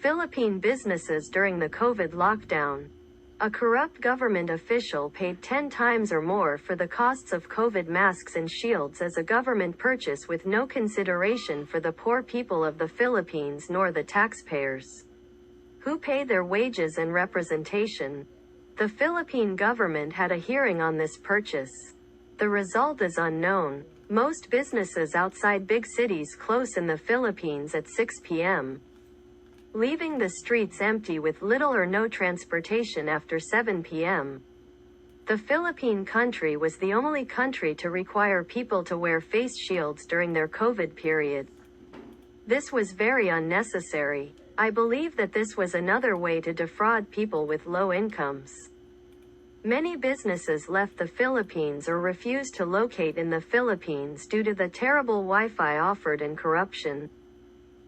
Philippine businesses during the COVID lockdown. A corrupt government official paid 10 times or more for the costs of COVID masks and shields as a government purchase with no consideration for the poor people of the Philippines nor the taxpayers, who pay their wages and representation. The Philippine government had a hearing on this purchase. The result is unknown. Most businesses outside big cities close in the Philippines at 6 p.m., leaving the streets empty with little or no transportation after 7 p.m. The Philippine country was the only country to require people to wear face shields during their COVID period. This was very unnecessary. I believe that this was another way to defraud people with low incomes. Many businesses left the Philippines or refused to locate in the Philippines due to the terrible Wi-Fi offered and corruption.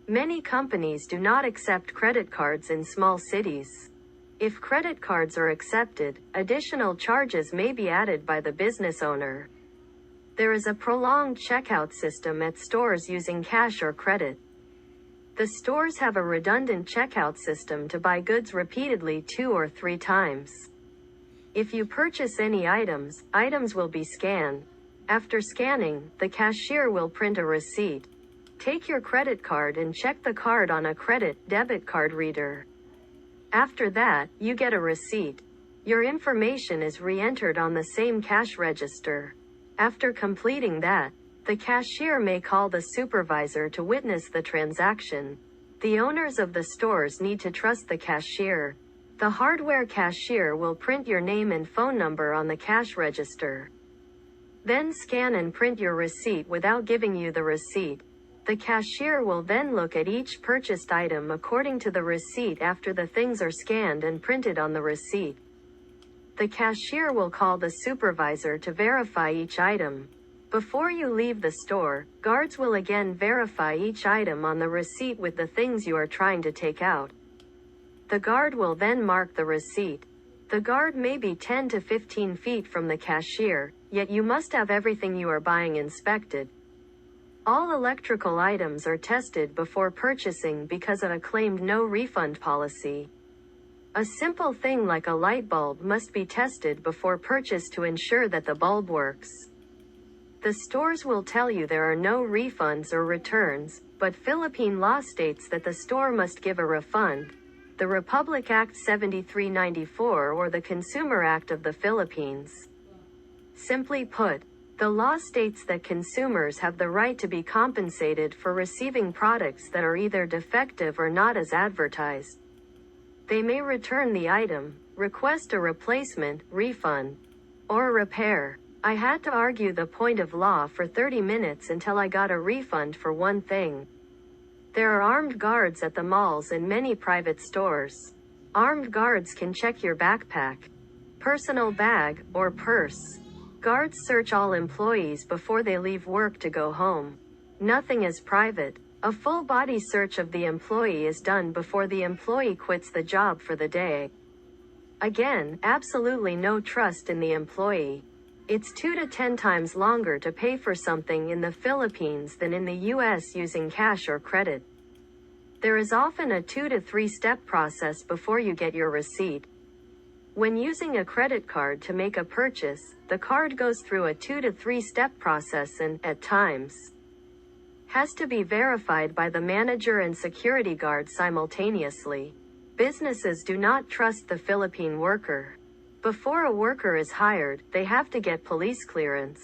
Many companies do not accept credit cards in small cities. If credit cards are accepted, additional charges may be added by the business owner. There is a prolonged checkout system at stores using cash or credit. The stores have a redundant checkout system to buy goods repeatedly 2 or 3 times. If you purchase any items, items will be scanned. After scanning, the cashier will print a receipt. Take your credit card and check the card on a credit/debit card reader. After that, you get a receipt. Your information is re-entered on the same cash register. After completing that, the cashier may call the supervisor to witness the transaction. The owners of the stores need to trust the cashier. The hardware cashier will print your name and phone number on the cash register. Then scan and print your receipt without giving you the receipt. The cashier will then look at each purchased item according to the receipt after the things are scanned and printed on the receipt. The cashier will call the supervisor to verify each item. Before you leave the store, guards will again verify each item on the receipt with the things you are trying to take out. The guard will then mark the receipt. The guard may be 10 to 15 feet from the cashier, yet you must have everything you are buying inspected. All electrical items are tested before purchasing because of a claimed no refund policy. A simple thing like a light bulb must be tested before purchase to ensure that the bulb works. The stores will tell you there are no refunds or returns, but Philippine law states that the store must give a refund. The Republic Act 7394 or the Consumer Act of the Philippines. Simply put, the law states that consumers have the right to be compensated for receiving products that are either defective or not as advertised. They may return the item, request a replacement, refund, or repair. I had to argue the point of law for 30 minutes until I got a refund for one thing. There are armed guards at the malls and many private stores. Armed guards can check your backpack, personal bag, or purse. Guards search all employees before they leave work to go home. Nothing is private. A full body search of the employee is done before the employee quits the job for the day. Again, absolutely no trust in the employee. It's 2 to 10 times longer to pay for something in the Philippines than in the US using cash or credit. There is often a 2 to 3 step process before you get your receipt. When using a credit card to make a purchase, the card goes through a 2 to 3 step process and, at times, has to be verified by the manager and security guard simultaneously. Businesses do not trust the Philippine worker. Before a worker is hired, they have to get police clearance.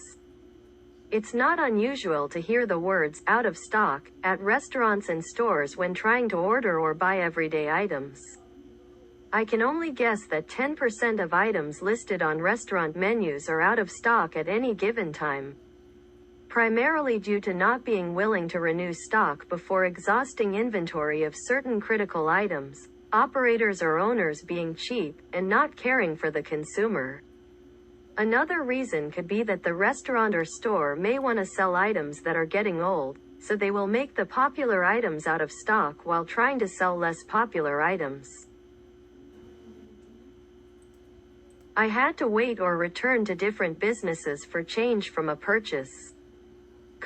It's not unusual to hear the words "out of stock" at restaurants and stores when trying to order or buy everyday items. I can only guess that 10% of items listed on restaurant menus are out of stock at any given time. Primarily due to not being willing to renew stock before exhausting inventory of certain critical items, operators or owners being cheap, and not caring for the consumer. Another reason could be that the restaurant or store may want to sell items that are getting old, so they will make the popular items out of stock while trying to sell less popular items. I had to wait or return to different businesses for change from a purchase.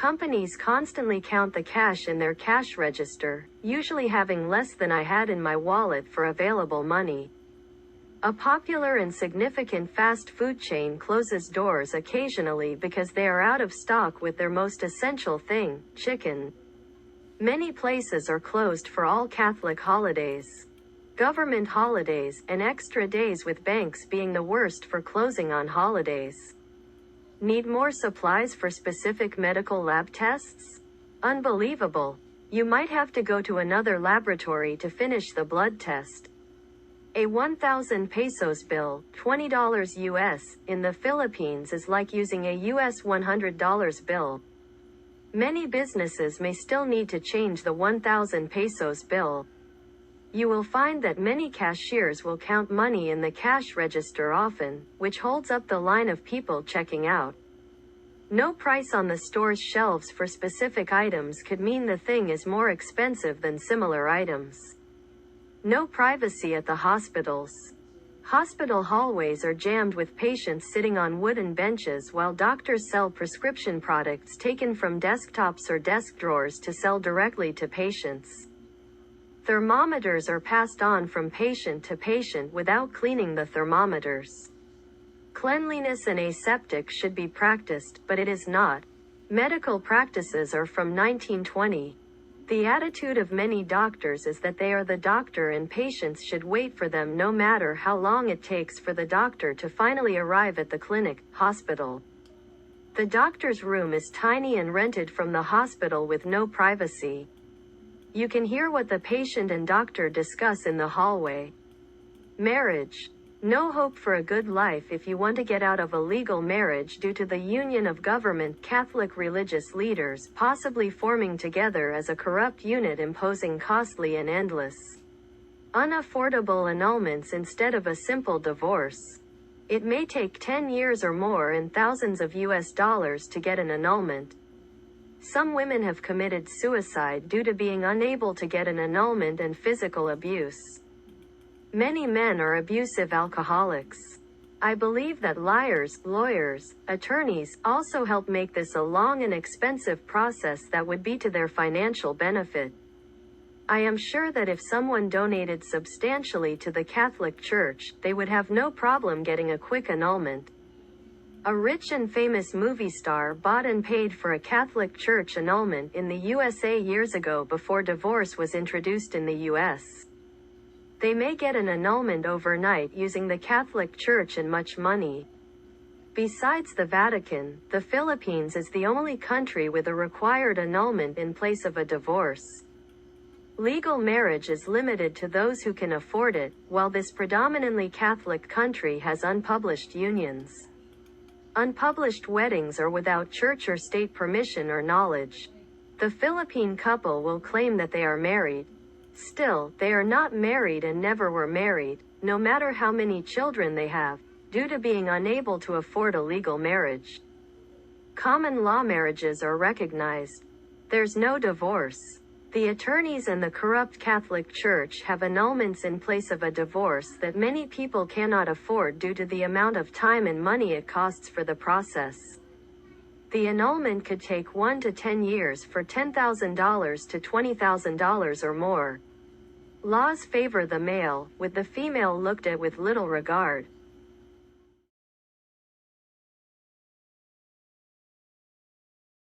Companies constantly count the cash in their cash register, usually having less than I had in my wallet for available money. A popular and significant fast food chain closes doors occasionally because they are out of stock with their most essential thing, chicken. Many places are closed for all Catholic holidays, government holidays, and extra days, with banks being the worst for closing on holidays. Need more supplies for specific medical lab tests? Unbelievable. You might have to go to another laboratory to finish the blood test. A 1,000 pesos bill, $20 US, in the Philippines is like using a US $100 bill. Many businesses may still need to change the 1,000 pesos bill. You will find that many cashiers will count money in the cash register often, which holds up the line of people checking out. No price on the store's shelves for specific items could mean the thing is more expensive than similar items. No privacy at the hospitals. Hospital hallways are jammed with patients sitting on wooden benches while doctors sell prescription products taken from desktops or desk drawers to sell directly to patients. Thermometers are passed on from patient to patient without cleaning the thermometers. Cleanliness and aseptic should be practiced, but it is not. Medical practices are from 1920. The attitude of many doctors is that they are the doctor and patients should wait for them no matter how long it takes for the doctor to finally arrive at the clinic, hospital. The doctor's room is tiny and rented from the hospital with no privacy. You can hear what the patient and doctor discuss in the hallway. Marriage. No hope for a good life if you want to get out of a legal marriage due to the union of government Catholic religious leaders possibly forming together as a corrupt unit imposing costly and endless, unaffordable annulments instead of a simple divorce. It may take 10 years or more and thousands of US dollars to get an annulment. Some women have committed suicide due to being unable to get an annulment and physical abuse. Many men are abusive alcoholics. I believe that liars, lawyers, attorneys also help make this a long and expensive process that would be to their financial benefit. I am sure that if someone donated substantially to the Catholic Church, they would have no problem getting a quick annulment. A rich and famous movie star bought and paid for a Catholic Church annulment in the USA years ago before divorce was introduced in the US. They may get an annulment overnight using the Catholic Church and much money. Besides the Vatican, the Philippines is the only country with a required annulment in place of a divorce. Legal marriage is limited to those who can afford it, while this predominantly Catholic country has unpublished unions. Unpublished weddings are without church or state permission or knowledge. The Philippine couple will claim that they are married. Still, they are not married and never were married, no matter how many children they have, due to being unable to afford a legal marriage. Common law marriages are recognized. There's no divorce. The attorneys and the corrupt Catholic Church have annulments in place of a divorce that many people cannot afford due to the amount of time and money it costs for the process. The annulment could take 1 to 10 years for $10,000 to $20,000 or more. Laws favor the male, with the female looked at with little regard.